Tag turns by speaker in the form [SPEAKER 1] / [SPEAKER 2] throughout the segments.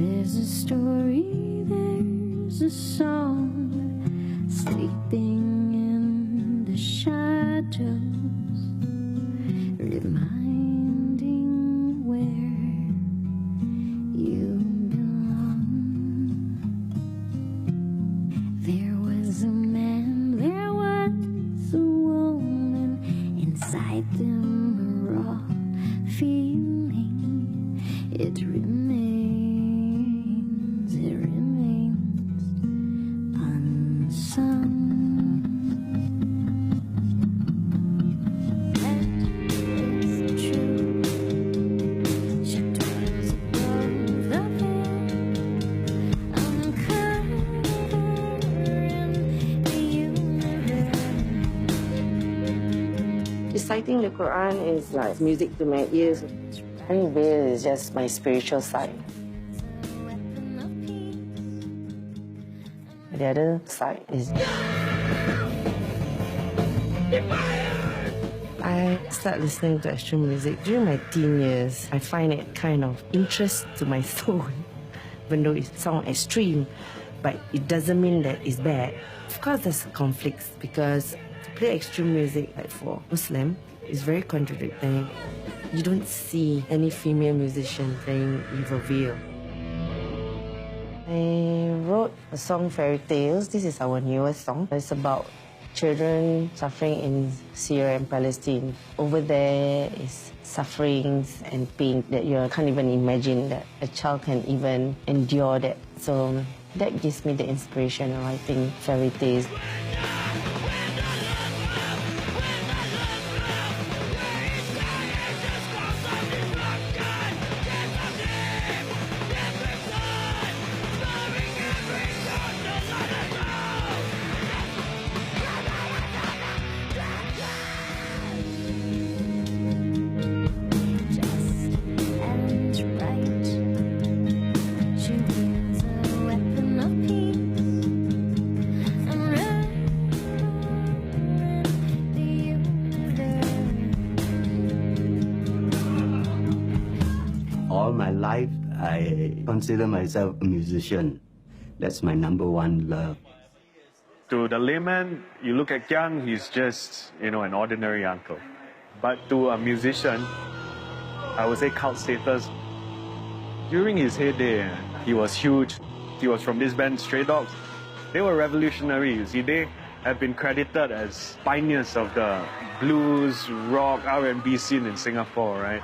[SPEAKER 1] There's a story, there's a song, sleeping in the shadows, reminding where you belong. There was a man, there was a woman, inside them a raw feeling. It remains unsung. That is true. Shadows above the veil, uncovering the universe.
[SPEAKER 2] Reciting the Quran is like music to my ears. Praying prayer is just my spiritual side. The other side is I started listening to extreme music during my teen years. I find it kind of interest to my soul, even though it sounds extreme, but it doesn't mean that it's bad. Of course, there's conflicts because to play extreme music, like for Muslim, is very contradicting. You don't see any female musician playing with a veil. I wrote a song, Fairy Tales. This is our newest song. It's about children suffering in Syria and Palestine. Over there is sufferings and pain that you can't even imagine that a child can even endure that. So that gives me the inspiration of writing Fairy Tales.
[SPEAKER 3] All my life, I consider myself a musician. That's my number one love.
[SPEAKER 4] To the layman, you look at Kyang, he's just, an ordinary uncle. But to a musician, I would say cult status. During his heyday, he was huge. He was from this band, Stray Dogs. They were revolutionary, you see. They have been credited as pioneers of the blues, rock, R&B scene in Singapore, right?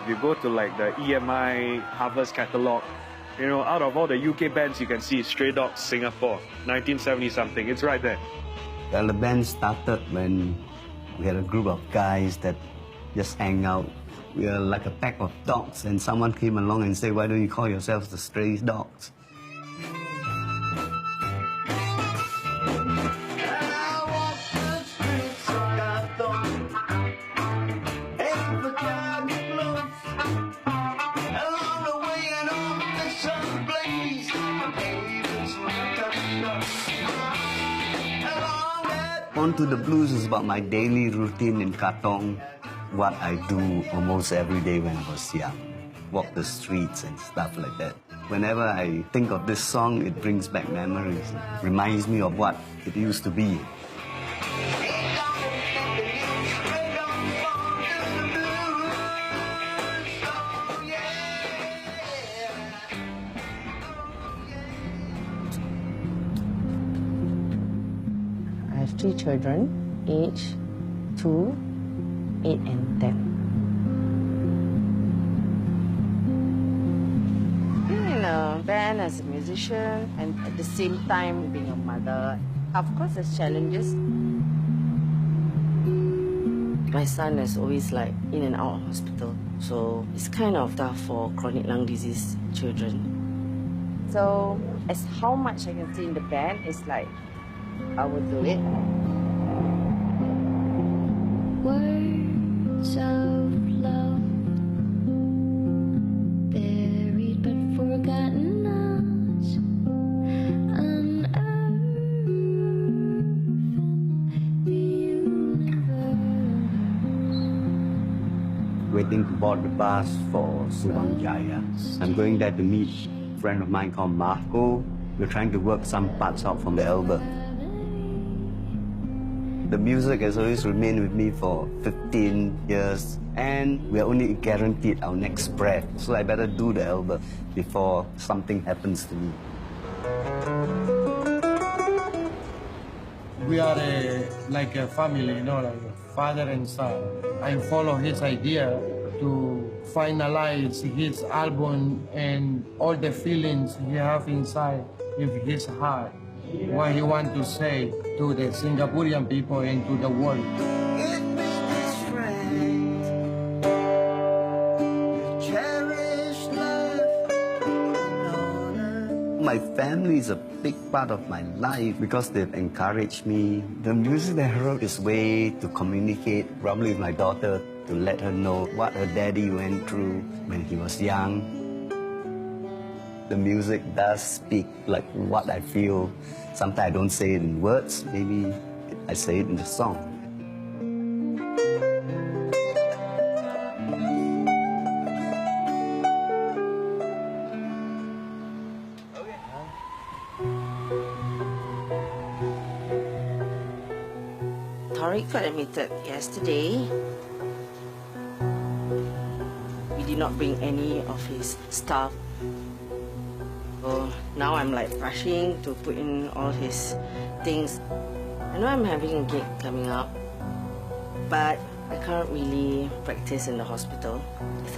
[SPEAKER 4] If you go to like the EMI Harvest catalog, out of all the UK bands you can see Stray Dogs Singapore, 1970-something, it's right there.
[SPEAKER 3] Well, the band started when we had a group of guys that just hang out. We are like a pack of dogs, and someone came along and said, why don't you call yourselves the Stray Dogs? On to the Blues is about my daily routine in Katong, what I do almost every day when I was young. Walk the streets and stuff like that. Whenever I think of this song, it brings back memories. It reminds me of what it used to be.
[SPEAKER 2] I have 3 children, aged 2, 8, and 10. Being in a band as a musician and at the same time being a mother, of course there's challenges. My son is always like in and out of hospital, so it's kind of tough for chronic lung disease children. So as how much I can see in the band is like I would do it.
[SPEAKER 1] Words of love, buried but forgotten us, unearthing the universe.
[SPEAKER 3] Waiting to board the bus for Subang Jaya. I'm going there to meet friend of mine called Marco. We're trying to work some parts out from the album. The music has always remained with me for 15 years, and we're only guaranteed our next breath. So I better do the album before something happens to me.
[SPEAKER 5] We are like a family, you know, like a father and son. I follow his idea to finalize his album and all the feelings he have inside with his heart, what he want to say to the Singaporean people and to the world.
[SPEAKER 3] My family is a big part of my life because they've encouraged me. The music that I wrote is a way to communicate, probably with my daughter, to let her know what her daddy went through when he was young. The music does speak like what I feel. Sometimes I don't say it in words, maybe I say it in the song.
[SPEAKER 2] Tariq got admitted yesterday. We did not bring any of his stuff. So now I'm like rushing to put in all his things. I know I'm having a gig coming up, but I can't really practice in the hospital.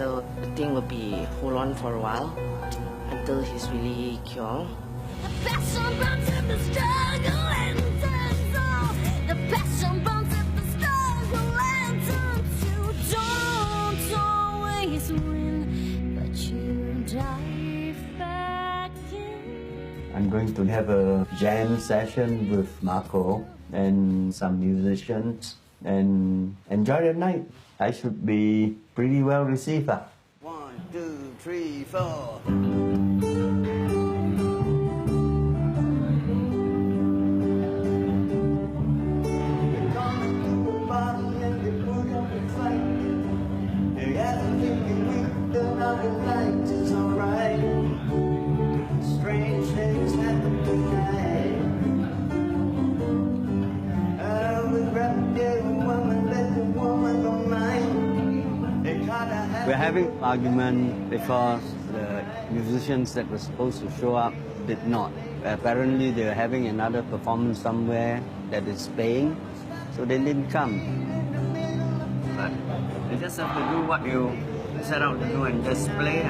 [SPEAKER 2] So the thing will be hold on for a while until he's really cured.
[SPEAKER 1] The passion burns at the struggle and turns on. The passion burns at the struggle and turns. You don't always win, but you dive back in.
[SPEAKER 3] I'm going to have a jam session with Marco and some musicians and enjoy the night. I should be pretty well received. 1, 2, 3, 4. We're having an argument because the musicians that were supposed to show up did not. Apparently they're having another performance somewhere that is playing, so they didn't come. But you just have to do what you set out to do and just play.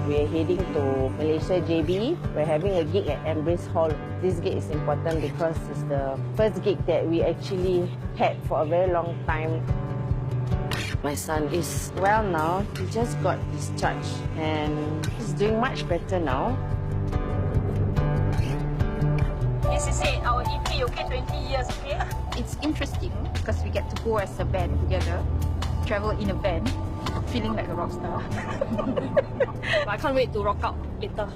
[SPEAKER 2] We're heading to Malaysia, JB. We're having a gig at Embrace Hall. This gig is important because it's the first gig that we actually had for a very long time. My son is well now. He just got discharged and he's doing much better now.
[SPEAKER 6] This is it, our EP, okay, 20 years, okay? It's interesting because we get to go as a band together, travel in a van, feeling like a rock star. I can't wait to rock out later.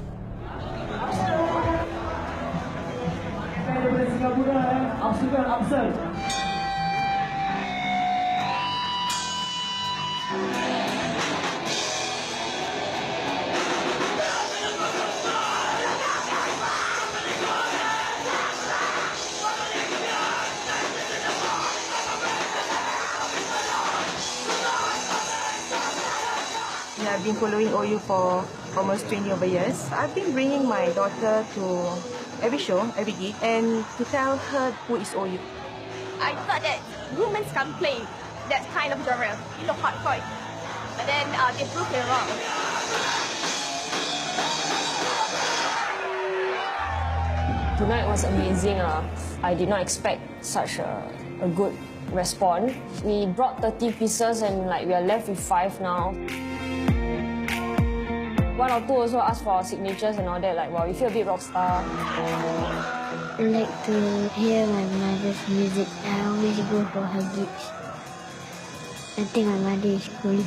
[SPEAKER 6] I've been following OU for almost 20 over years. I've been bringing my daughter to every show, every gig, and to tell her who is OU. I thought that women can't play that kind of genre, you know, hardcore. But then they proved me wrong.
[SPEAKER 7] Tonight was amazing. I did not expect such a good response. We brought 30 pieces and we are left with 5 now. One or two also asked for our signatures and all that, wow, we feel a bit rock star.
[SPEAKER 1] I like to hear my mother's music. I always go for her gigs. I think my mother is cool.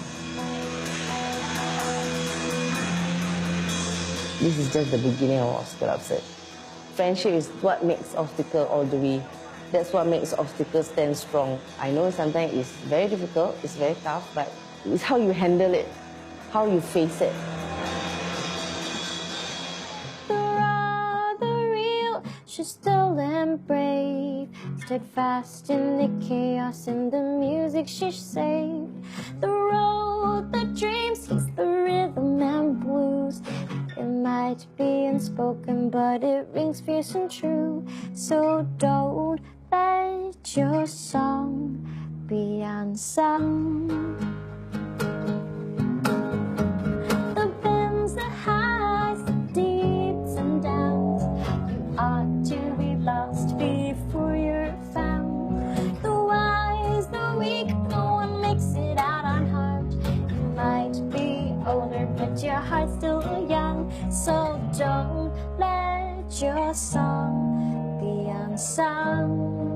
[SPEAKER 2] This is just the beginning of Obstacle Upsurge. Friendship is what makes Obstacle all the way. That's what makes obstacles stand strong. I know sometimes it's very difficult, it's very tough, but it's how you handle it, how you face it.
[SPEAKER 1] The raw, the real, she's still and brave. Steadfast in the chaos and the music she saved. The road, the dreams, he's the rhythm and blues. It might be unspoken, but it rings fierce and true. So don't let your song be unsung. The bends, the highs, the deeps and downs. You ought to be lost before you're found. The wise, the weak, no one makes it out unharmed. You might be older, but your heart's still young. So don't let your song be unsung.